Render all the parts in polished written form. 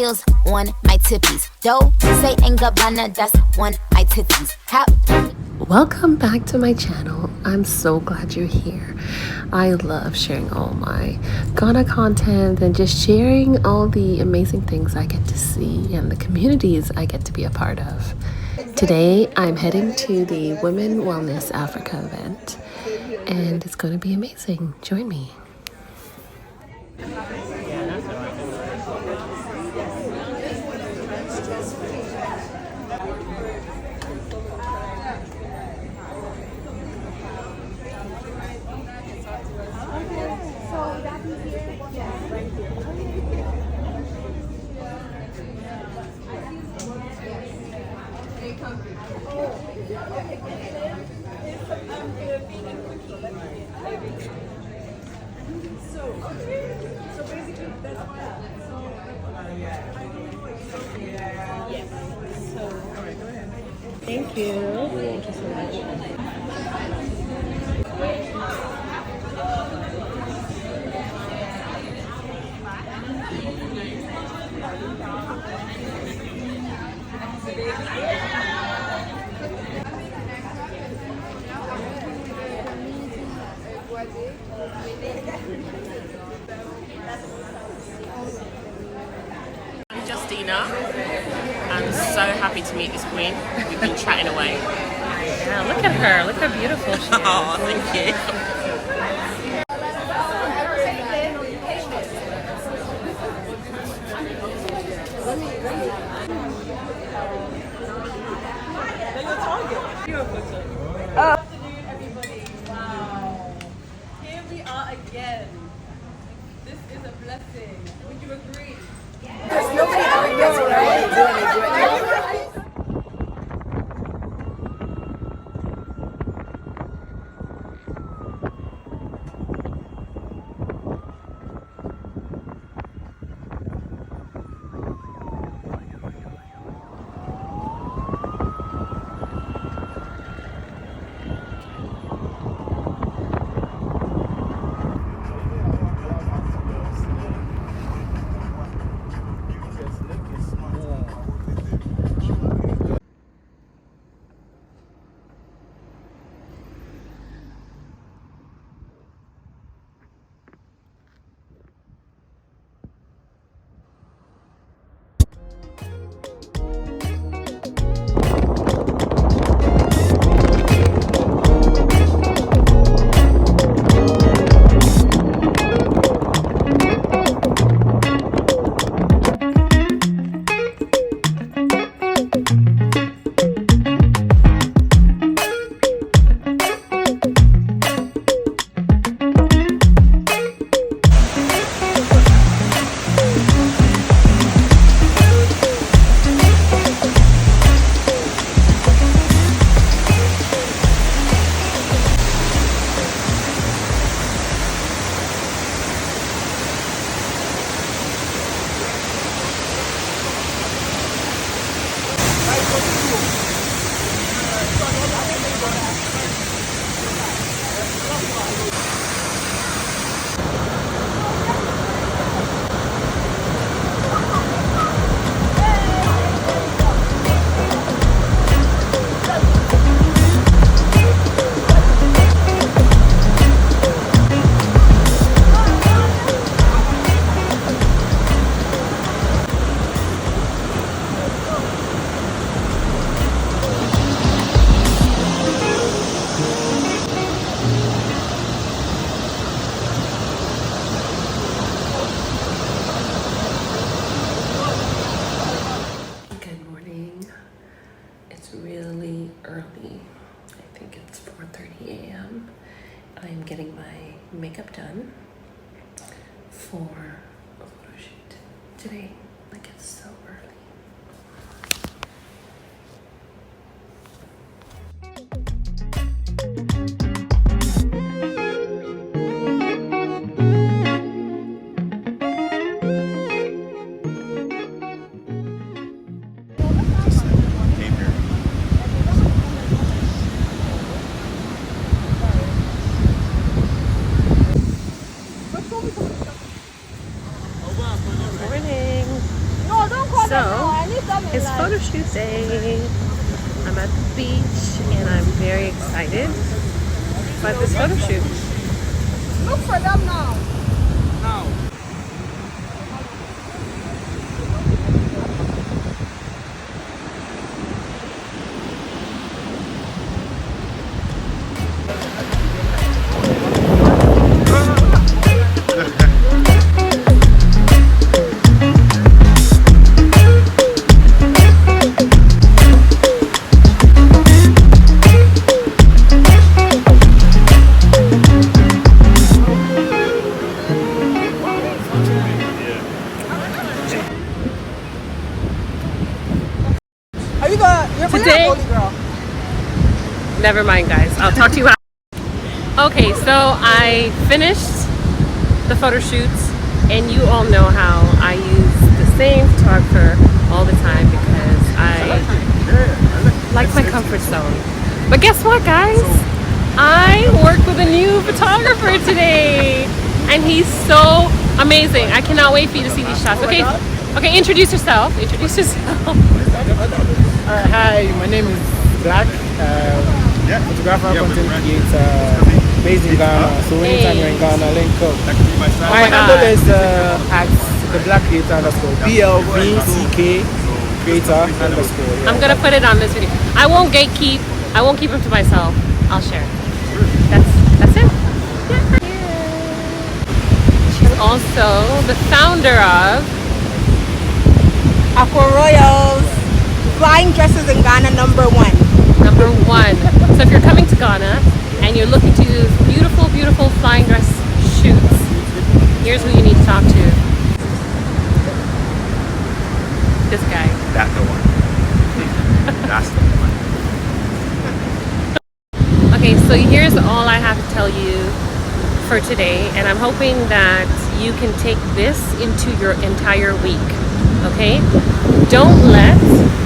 heels on my tippies. Dough, say ain't Gabbana, that's on my titties. How? Welcome back to my channel. I'm so glad you're here. I love sharing all my Ghana content and just sharing all the amazing things I get to see and the communities I get to be a part of. Today I'm heading to the Women Wellness Africa event and it's going to be amazing. Join me. Thank you. Thank you so much. I'm Justina. I'm so happy to meet this queen. We've been chatting away. Yeah, look at her. Look how beautiful she is. Oh, thank you. Everybody, wow. Here we are again. This is a blessing. Would you agree? Because nobody ever gets what I want to do and I do it. Good morning. It's really early. I think it's 4:30 a.m. I'm getting my makeup done for a photo shoot today. Like it's so early. Morning. So, it's photo shoot day. I'm at the beach and I'm very excited about this photo shoot. Look for them now. Today, never mind guys, I'll talk to you after. Okay, so I finished the photo shoots and you all know how I use the same photographer all the time because I like my comfort zone. But guess what guys? I worked with a new photographer today and he's so amazing. I cannot wait for you to see these shots. Okay, introduce yourself. Hi, my name is Black, photographer, content creator, based in Ghana. So anytime you're in Ghana, link up. My handle is at the Black Creator _ BLVCK Creator _. I'm gonna put it on this video. I won't gatekeep. I won't keep them to myself. I'll share. That's it. She's also the founder of Aqua Royals flying dresses in Ghana #1. #1. So if you're coming to Ghana and you're looking to do beautiful, beautiful flying dress shoots, here's who you need to talk to. This guy. That's the one. That's the one. Okay, so here's all I have to tell you for today, and I'm hoping that you can take this into your entire week. Okay? Don't let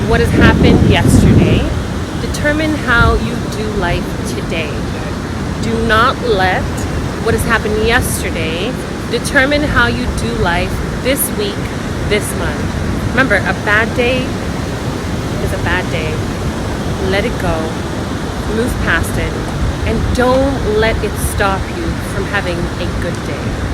what has happened yesterday determine how you do life today. Do not let what has happened yesterday determine how you do life this week, this month. Remember, a bad day is a bad day. Let it go. Move past it. And don't let it stop you from having a good day.